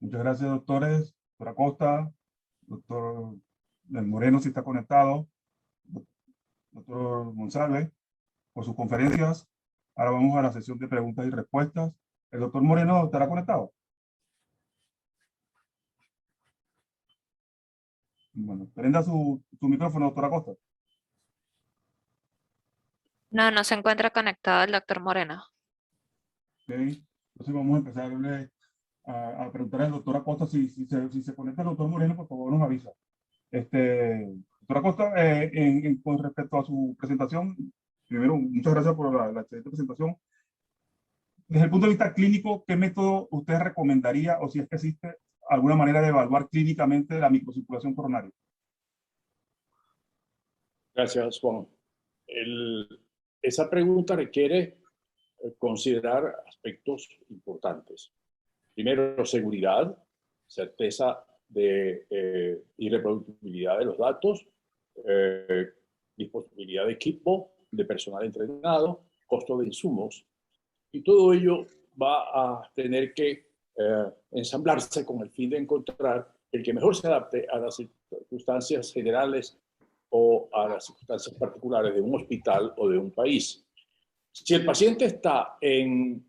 Muchas gracias, doctores. Doctora Costa, doctor Del Moreno, si está conectado, doctor González, por sus conferencias. Ahora vamos a la sesión de preguntas y respuestas. ¿El doctor Moreno estará conectado? Bueno, prenda su micrófono, doctora Costa. No, no se encuentra conectado el doctor Moreno. Ok. Entonces vamos a empezar a preguntar al doctor Acosta si se conecta el doctor Moreno, por favor nos avisa. Doctor Acosta, con respecto a su presentación, primero, muchas gracias por la excelente presentación. Desde el punto de vista clínico, ¿qué método usted recomendaría o si es que existe alguna manera de evaluar clínicamente la microcirculación coronaria? Gracias, Juan. Esa pregunta requiere considerar aspectos importantes. Primero, seguridad, certeza de irreproducibilidad de los datos, disponibilidad de equipo, de personal entrenado, costo de insumos. Y todo ello va a tener que ensamblarse con el fin de encontrar el que mejor se adapte a las circunstancias generales o a las circunstancias particulares de un hospital o de un país. Si el paciente está en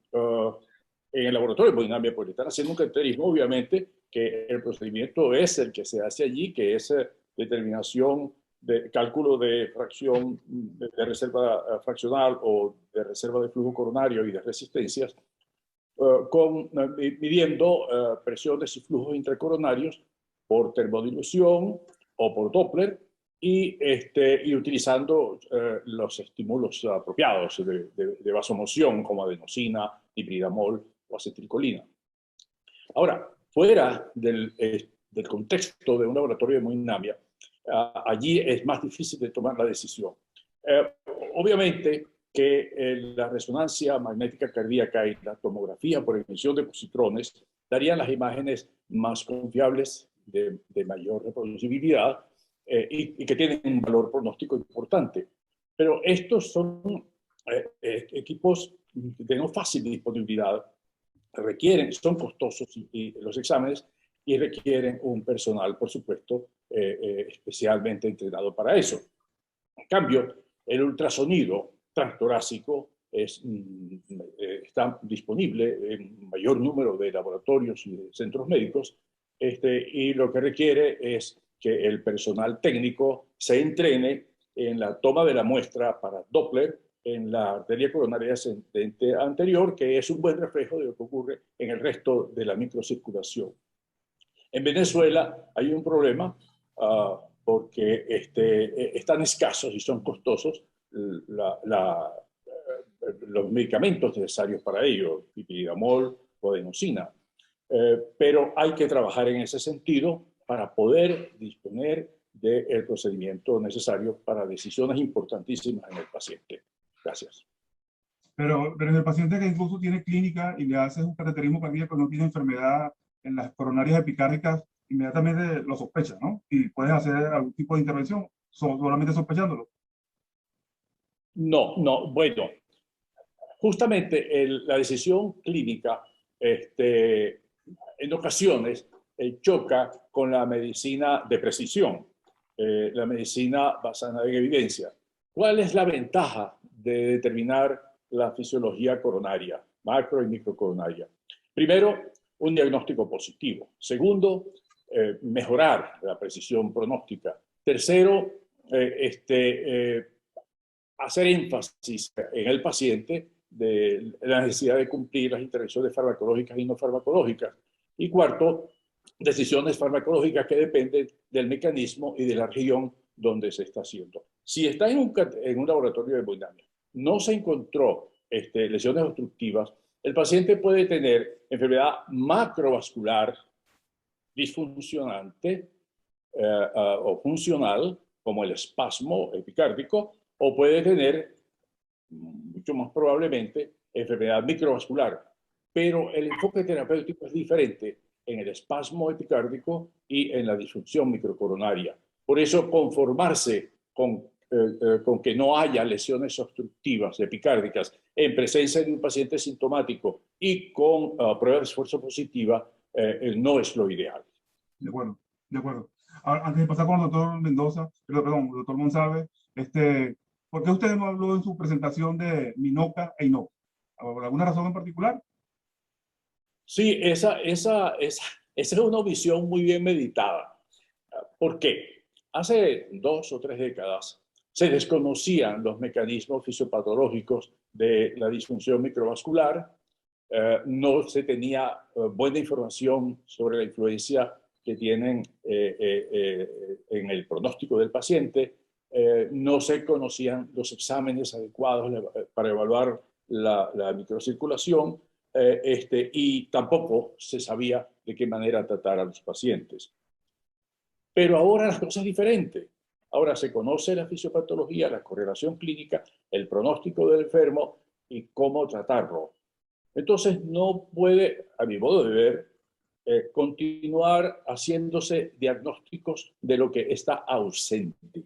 el laboratorio de hemodinamia, porque están haciendo un cateterismo, obviamente que el procedimiento es el que se hace allí, que es determinación de cálculo de fracción de reserva fraccional o de reserva de flujo coronario y de resistencias, midiendo presiones y flujos intracoronarios por termodilución o por Doppler y utilizando los estímulos apropiados de vasomoción como adenosina, dipridamol o acetilcolina. Ahora, fuera del contexto de un laboratorio de hemodinamia, allí es más difícil de tomar la decisión. Obviamente que la resonancia magnética cardíaca y la tomografía por emisión de positrones darían las imágenes más confiables de mayor reproducibilidad y que tienen un valor pronóstico importante. Pero estos son equipos de no fácil disponibilidad, son costosos los exámenes y requieren un personal, por supuesto, especialmente entrenado para eso. En cambio, el ultrasonido transtorácico está disponible en mayor número de laboratorios y de centros médicos, y lo que requiere es que el personal técnico se entrene en la toma de la muestra para Doppler en la arteria coronaria ascendente anterior, que es un buen reflejo de lo que ocurre en el resto de la microcirculación. En Venezuela hay un problema porque están escasos y son costosos los medicamentos necesarios para ello, pipiridamol o adenosina. Pero hay que trabajar en ese sentido para poder disponer del procedimiento necesario para decisiones importantísimas en el paciente. Gracias. Pero en el paciente que incluso tiene clínica y le haces un cateterismo cardíaco, no tiene enfermedad en las coronarias epicárdicas, inmediatamente lo sospechas, ¿no? Y puedes hacer algún tipo de intervención solamente sospechándolo. No, bueno, justamente la decisión clínica en ocasiones choca con la medicina de precisión, la medicina basada en evidencia. ¿Cuál es la ventaja de determinar la fisiología coronaria, macro y microcoronaria? Primero, un diagnóstico positivo. Segundo, mejorar la precisión pronóstica. Tercero, hacer énfasis en el paciente de la necesidad de cumplir las intervenciones farmacológicas y no farmacológicas. Y cuarto, decisiones farmacológicas que dependen del mecanismo y de la región donde se está haciendo. Si está en un laboratorio de hemodinamia, no se encontró lesiones obstructivas, el paciente puede tener enfermedad macrovascular disfuncionante o funcional, como el espasmo epicárdico, o puede tener, mucho más probablemente, enfermedad microvascular. Pero el enfoque terapéutico es diferente en el espasmo epicárdico y en la disfunción microcoronaria. Por eso, conformarse con que no haya lesiones obstructivas epicárdicas en presencia de un paciente sintomático y con prueba de esfuerzo positiva no es lo ideal. De acuerdo, de acuerdo. Ahora, antes de pasar con el doctor Mendoza, perdón, el doctor Monsalve, ¿por qué usted no habló en su presentación de Minoca e Inoca? ¿Por alguna razón en particular? Sí, esa es una visión muy bien meditada. ¿Por qué? Hace 2 o 3 décadas se desconocían los mecanismos fisiopatológicos de la disfunción microvascular, no se tenía buena información sobre la influencia que tienen en el pronóstico del paciente, no se conocían los exámenes adecuados para evaluar la microcirculación, y tampoco se sabía de qué manera tratar a los pacientes. Pero ahora la cosa es diferente. Ahora se conoce la fisiopatología, la correlación clínica, el pronóstico del enfermo y cómo tratarlo. Entonces no puede, a mi modo de ver, continuar haciéndose diagnósticos de lo que está ausente.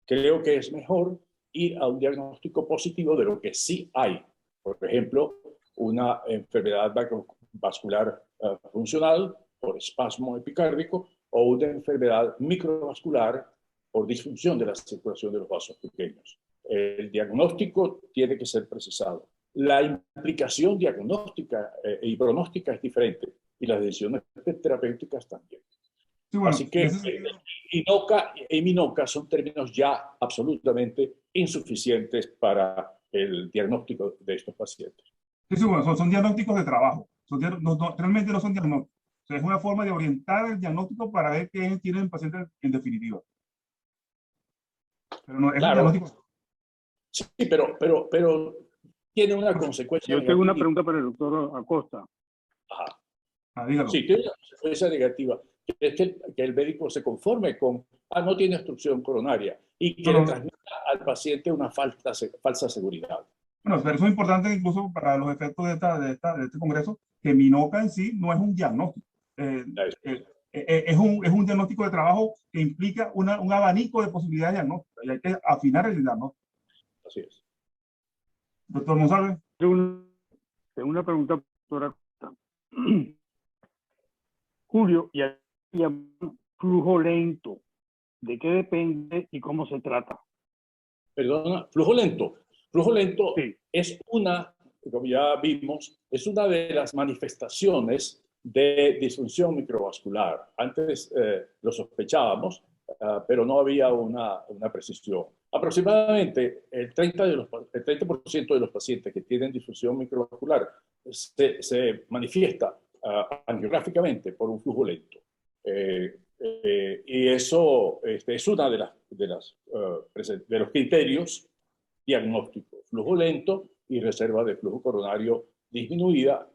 Creo que es mejor ir a un diagnóstico positivo de lo que sí hay. Por ejemplo, una enfermedad vascular funcional por espasmo epicárdico o una enfermedad microvascular por disfunción de la circulación de los vasos pequeños. El diagnóstico tiene que ser precisado. La implicación diagnóstica y pronóstica es diferente y las decisiones terapéuticas también. Sí, bueno, Así que Inoca y Minoca son términos ya absolutamente insuficientes para el diagnóstico de estos pacientes. sí, bueno, son diagnósticos de trabajo. Realmente no son diagnósticos. O sea, es una forma de orientar el diagnóstico para ver qué tiene el paciente en definitiva. Pero no es un Claro, diagnóstico. sí, pero tiene una consecuencia Yo tengo una negativa. pregunta para el doctor Acosta. Ajá. Dígalo. Sí, tiene una consecuencia negativa, que es que el médico se conforme con, no tiene obstrucción coronaria, y que le transmita al paciente una falsa seguridad. Bueno, pero eso es importante incluso para los efectos de este congreso, que Minoca en sí no es un diagnóstico. Es un diagnóstico de trabajo que implica un abanico de posibilidades de diagnóstico y hay que afinar el diagnóstico. Así es. Doctor Monsalve. Tengo una pregunta, doctora Acosta. Julio, y aquí llaman flujo lento. ¿De qué depende y cómo se trata? Perdona, flujo lento. Flujo lento Sí. es como ya vimos, es una de las manifestaciones de disfunción microvascular. Antes lo sospechábamos, pero no había una precisión. Aproximadamente el 30% de los pacientes que tienen disfunción microvascular se manifiesta angiográficamente por un flujo lento. Y eso es una de los criterios diagnósticos: flujo lento y reserva de flujo coronario disminuida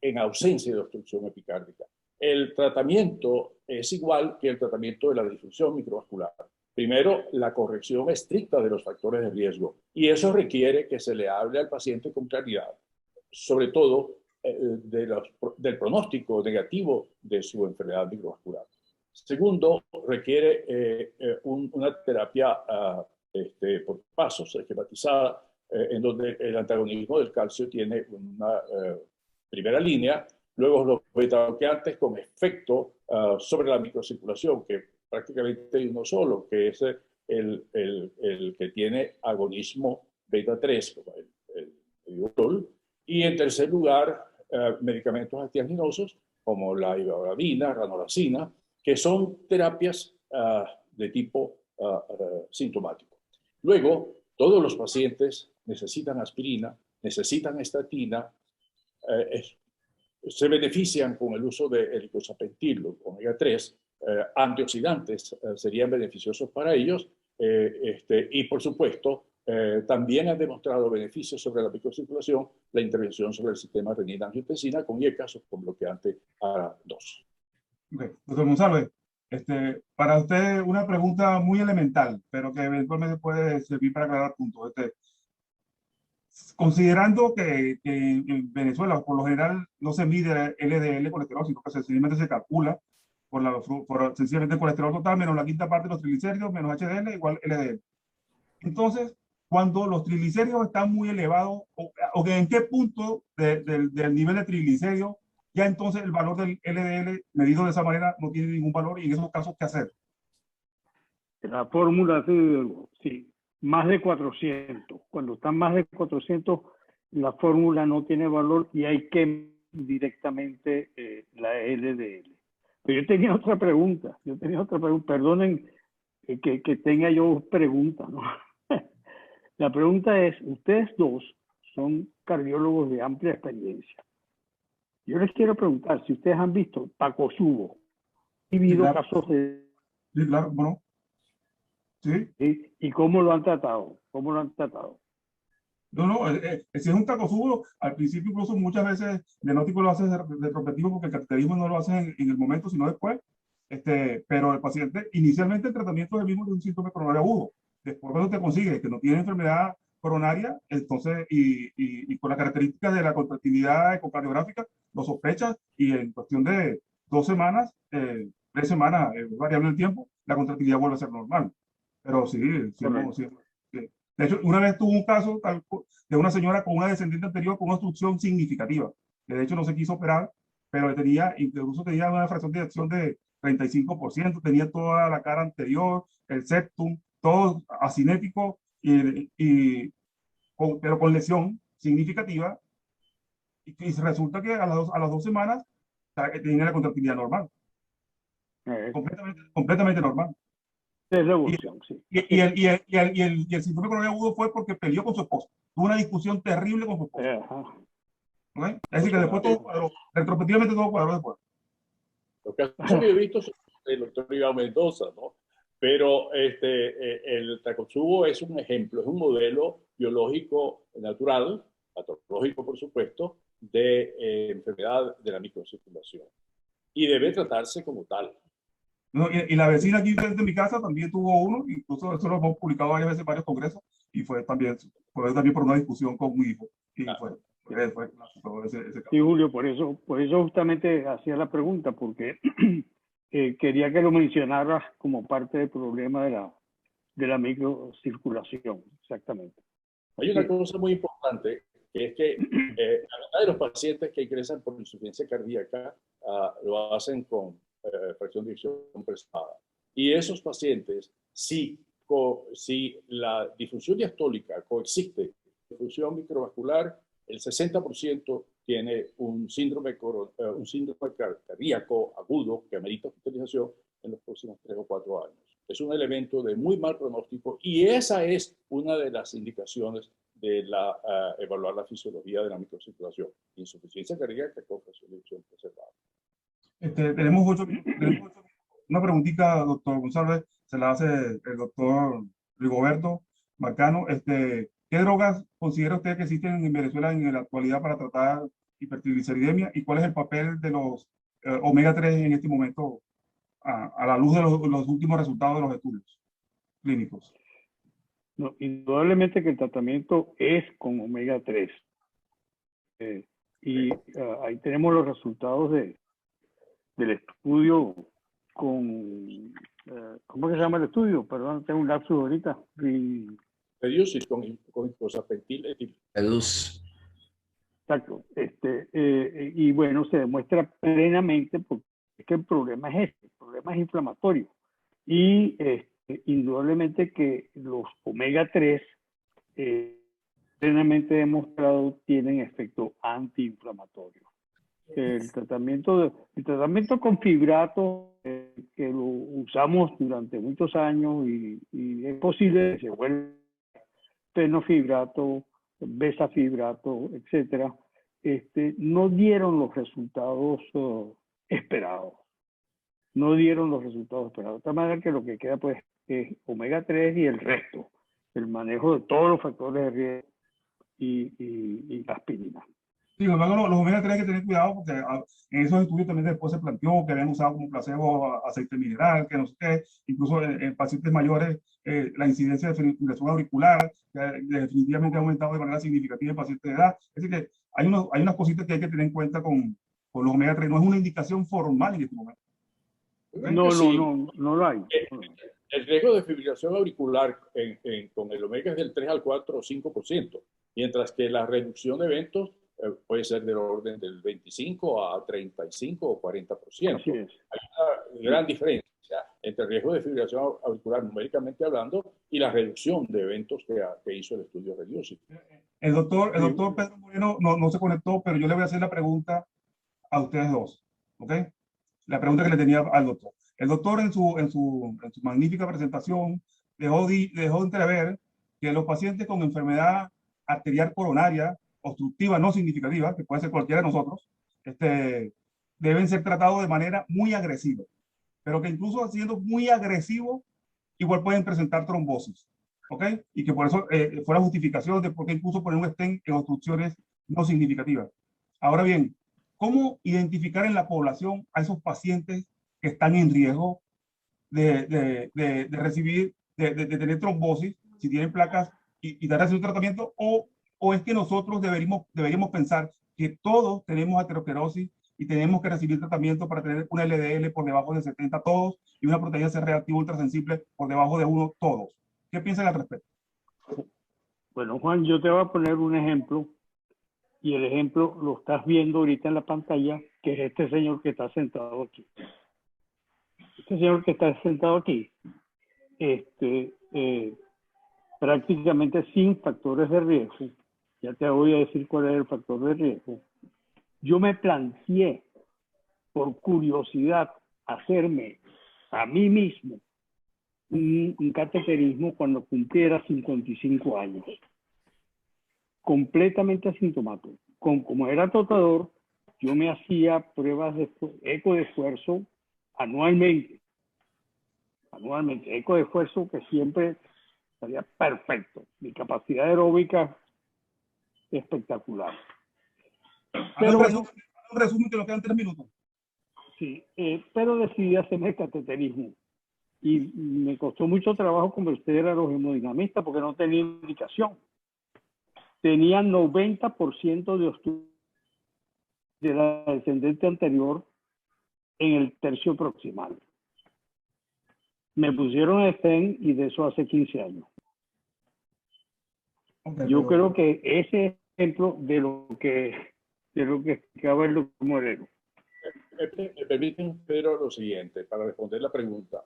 en ausencia de obstrucción epicárdica. El tratamiento es igual que el tratamiento de la disfunción microvascular. Primero, la corrección estricta de los factores de riesgo, y eso requiere que se le hable al paciente con claridad, sobre todo del pronóstico negativo de su enfermedad microvascular. Segundo, requiere una terapia por pasos, esquematizada, en donde el antagonismo del calcio tiene una primera línea, luego los beta-bloqueantes con efecto sobre la microcirculación, que prácticamente hay uno solo, que es el que tiene agonismo beta-3, como el ibuprofeno. Y en tercer lugar, medicamentos antianginosos como la ivabradina, ranolazina, que son terapias de tipo sintomático. Luego, todos los pacientes necesitan aspirina, necesitan estatina, se benefician con el uso de ericosapentil, omega 3, antioxidantes serían beneficiosos para ellos, y por supuesto, también han demostrado beneficios sobre la microcirculación la intervención sobre el sistema renina-angiotensina con IECAS o con bloqueante ARA2. Okay. Doctor Monsalve, para usted una pregunta muy elemental, pero que eventualmente puede servir para aclarar puntos. Considerando que en Venezuela, por lo general, no se mide LDL colesterol, sino que sencillamente se calcula por sencillamente el colesterol total menos la quinta parte de los triglicéridos menos HDL igual LDL. Entonces, cuando los triglicéridos están muy elevados, o en qué punto del nivel de triglicéridos ya entonces el valor del LDL medido de esa manera no tiene ningún valor y en esos casos, ¿qué hacer? La fórmula, sí, más de 400. Cuando están más de 400, la fórmula no tiene valor y hay que directamente la LDL. Pero yo tenía otra pregunta. Perdonen que tenga yo preguntas, ¿no? La pregunta es, ustedes dos son cardiólogos de amplia experiencia. Yo les quiero preguntar si ustedes han visto Takotsubo. ¿Ha habido claro. casos de... Sí, claro, bueno. Sí. ¿Y cómo lo han tratado? ¿Cómo lo han tratado? No, si es un Takotsubo, al principio incluso muchas veces diagnóstico lo hace retrospectivo porque el cateterismo no lo hace en el momento, sino después. Pero el paciente, inicialmente el tratamiento es el mismo de un síntoma coronario agudo. Después cuando te consigues que no tiene enfermedad coronaria, entonces, y con la característica de la contractilidad ecocardiográfica, lo sospechas y en cuestión de 2 semanas, 3 semanas, variable el tiempo, la contractilidad vuelve a ser normal. Pero sí, sí. De hecho, una vez tuvo un caso de una señora con una descendiente anterior con una obstrucción significativa, que de hecho no se quiso operar, pero incluso tenía una fracción de eyección de 35%, tenía toda la cara anterior, el septum, todo asinético, pero con lesión significativa, y resulta que a las 2 semanas tenía la contractilidad normal, completamente normal. Es la evolución, sí. Y el síndrome coronario agudo fue porque peleó con su esposo. Tuvo una discusión terrible con su esposo. ¿Okay? Es decir, que después todo cuadró, retrospectivamente todo cuadró después. Los casos que he visto son el doctor Iván Mendoza, ¿no? Pero el Takotsubo es un ejemplo, es un modelo biológico natural, patológico por supuesto, de enfermedad de la microcirculación. Y debe tratarse como tal. No, y la vecina aquí de mi casa también tuvo uno, incluso eso lo hemos publicado varias veces en varios congresos, y fue también por una discusión con un hijo. Y fue ese caso. Sí, Julio, por eso justamente hacía la pregunta, porque quería que lo mencionaras como parte del problema de la microcirculación, exactamente. Hay una cosa muy importante, que es que la mitad de los pacientes que ingresan por insuficiencia cardíaca lo hacen con fracción de eyección prestada. Y esos pacientes, si la difusión diastólica coexiste con la difusión microvascular, el 60% tiene un síndrome cardíaco agudo que amerita hospitalización en los próximos 3 o 4 años. Es un elemento de muy mal pronóstico y esa es una de las indicaciones de evaluar la fisiología de la microcirculación. Insuficiencia cardíaca con fracción de eyección preservada. Tenemos una preguntita, doctor González, se la hace el doctor Rigoberto Marcano. ¿Qué drogas considera usted que existen en Venezuela en la actualidad para tratar hipertrigliceridemia y cuál es el papel de los omega 3 en este momento a la luz de los últimos resultados de los estudios clínicos? No, indudablemente que el tratamiento es con omega 3. Ahí tenemos los resultados del estudio con... ¿cómo que se llama el estudio? Perdón, tengo un lapsus ahorita. Reducir con icosapentil etil. Reduce. Exacto. Y bueno, se demuestra plenamente porque es que el problema es el problema es inflamatorio. Y indudablemente que los omega 3 plenamente demostrado tienen efecto antiinflamatorio. El tratamiento con fibrato que lo usamos durante muchos años y es posible que se vuelva fenofibrato, besafibrato, etcétera, no dieron los resultados esperados. No dieron los resultados esperados. De tal manera que lo que queda pues es omega 3 y el resto, el manejo de todos los factores de riesgo y la aspirina. Sí, sin embargo, los omega 3 hay que tener cuidado porque en esos estudios también después se planteó que habían usado como placebo aceite mineral, que no sé qué, incluso en pacientes mayores la incidencia de fibrilación auricular definitivamente ha aumentado de manera significativa en pacientes de edad. Es decir, que hay unas cositas que hay que tener en cuenta con los omega 3, no es una indicación formal en este momento. No lo hay. El riesgo de fibrilación auricular con el omega es del 3 al 4 o 5%, mientras que la reducción de eventos puede ser del orden del 25 a 35 o 40%. Así es. Hay una gran diferencia entre el riesgo de fibrilación auricular numéricamente hablando y la reducción de eventos que hizo el estudio Reduce. El doctor Pedro Moreno no se conectó, pero yo le voy a hacer la pregunta a ustedes dos, ¿ok? La pregunta que le tenía al doctor. El doctor en su magnífica presentación dejó entrever que los pacientes con enfermedad arterial coronaria obstructiva no significativa, que puede ser cualquiera de nosotros, deben ser tratados de manera muy agresiva, pero que incluso siendo muy agresivos, igual pueden presentar trombosis, ¿ok? Y que por eso fue la justificación de por qué incluso poner un stent en obstrucciones no significativas. Ahora bien, ¿cómo identificar en la población a esos pacientes que están en riesgo de recibir, de tener trombosis, si tienen placas y darles un tratamiento? ¿O es que nosotros deberíamos pensar que todos tenemos aterosclerosis y tenemos que recibir tratamiento para tener una LDL por debajo de 70 todos y una proteína C reactiva ultrasensible por debajo de 1 todos? ¿Qué piensan al respecto? Bueno, Juan, yo te voy a poner un ejemplo, y el ejemplo lo estás viendo ahorita en la pantalla, que es este señor que está sentado aquí. Este señor que está sentado aquí, prácticamente sin factores de riesgo. Ya te voy a decir cuál es el factor de riesgo. Yo me planteé, por curiosidad, hacerme a mí mismo un cateterismo cuando cumpliera 55 años. Completamente asintomático. Como era tratador, yo me hacía pruebas de eco de esfuerzo anualmente. Eco de esfuerzo que siempre estaría perfecto. Mi capacidad aeróbica espectacular. Pero bueno, un resumen que nos quedan 3 minutos. Sí, pero decidí hacerme el cateterismo. Y me costó mucho trabajo convencer a los hemodinamistas porque no tenía indicación. Tenía 90% de obstrucción de la descendente anterior en el tercio proximal. Me pusieron stent y de eso hace 15 años. Okay, Yo creo que ese ejemplo de lo que explicaba el doctor Moreno. Me permiten, Pedro, lo siguiente, para responder la pregunta.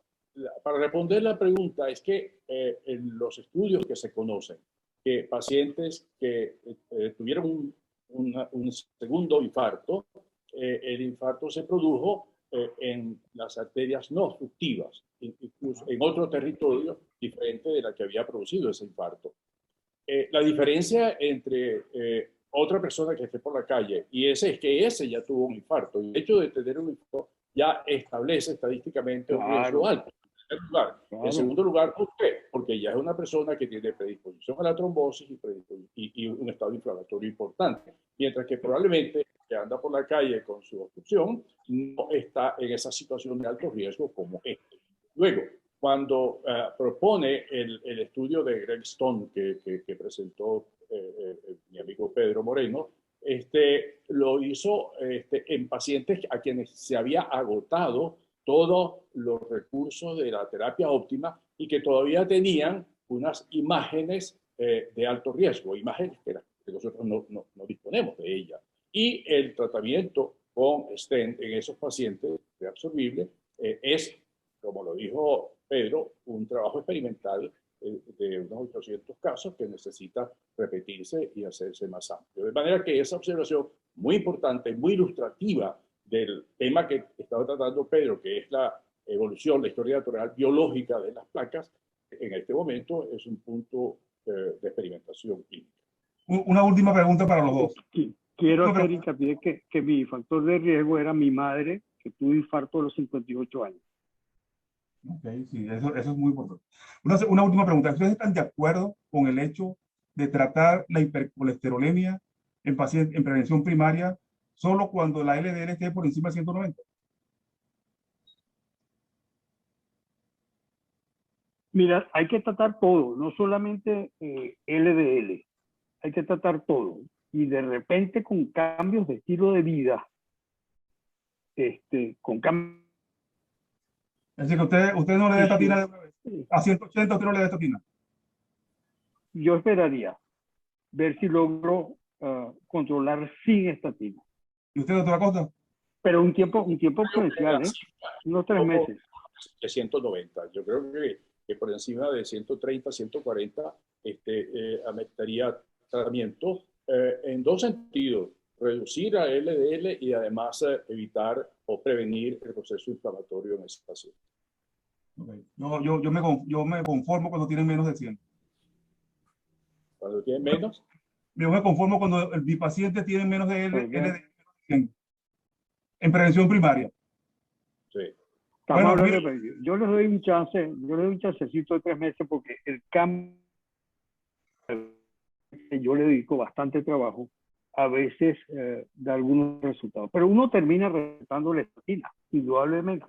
Para responder la pregunta es que en los estudios que se conocen, que pacientes que tuvieron un segundo infarto, el infarto se produjo en las arterias no obstructivas, incluso en otro territorio diferente de la que había producido ese infarto. La diferencia entre otra persona que esté por la calle y ese es que ese ya tuvo un infarto. Y el hecho de tener un infarto ya establece estadísticamente un riesgo alto. En primer lugar. En segundo lugar, ¿por qué? Porque ya es una persona que tiene predisposición a la trombosis y un estado inflamatorio importante. Mientras que probablemente que anda por la calle con su obstrucción no está en esa situación de alto riesgo como este. Luego, cuando propone el estudio de Greg Stone que presentó mi amigo Pedro Moreno, lo hizo en pacientes a quienes se había agotado todos los recursos de la terapia óptima y que todavía tenían unas imágenes de alto riesgo, imágenes que nosotros no disponemos de ellas. Y el tratamiento con stent en esos pacientes reabsorbibles es, como lo dijo Pedro, un trabajo experimental de unos 800 casos que necesita repetirse y hacerse más amplio. De manera que esa observación muy importante, muy ilustrativa del tema que estaba tratando Pedro, que es la evolución, la historia natural biológica de las placas, en este momento es un punto de experimentación clínica. Una última pregunta para los dos. Quiero hacer hincapié que mi factor de riesgo era mi madre, que tuvo infarto a los 58 años. Ok, sí, eso es muy importante. Una última pregunta. ¿Ustedes están de acuerdo con el hecho de tratar la hipercolesterolemia en prevención primaria solo cuando la LDL esté por encima de 190? Mira, hay que tratar todo, no solamente LDL, hay que tratar todo. Y de repente con cambios de estilo de vida, con cambios... Es decir, que usted no le da estatina de una vez. A 180 usted no le da estatina. Yo esperaría ver si logro controlar sin estatina. ¿Y usted, doctora Costa? Pero un tiempo prudencial, unos 3 meses. De 190. Yo creo que por encima de 130, 140, ameritaría tratamiento en dos sentidos: reducir a LDL y además evitar o prevenir el proceso inflamatorio en ese paciente. Okay. Yo me conformo cuando tienen menos de 100. Cuando tiene menos, Yo me conformo cuando mi paciente tiene menos de LDL en prevención primaria. sí. Estamos Bueno, hablando yo les doy un chancecito de 3 meses porque el cambio que yo le dedico bastante trabajo, a veces da algunos resultados. Pero uno termina recetando la estatina, indudablemente.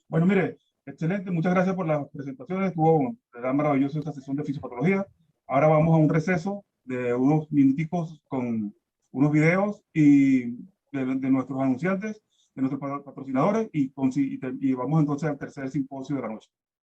Bueno, mire, excelente. Muchas gracias por las presentaciones. Estuvo maravillosa esta sesión de fisiopatología. Ahora vamos a un receso de unos minuticos con unos videos y de nuestros anunciantes, de nuestros patrocinadores y vamos entonces al tercer simposio de la noche.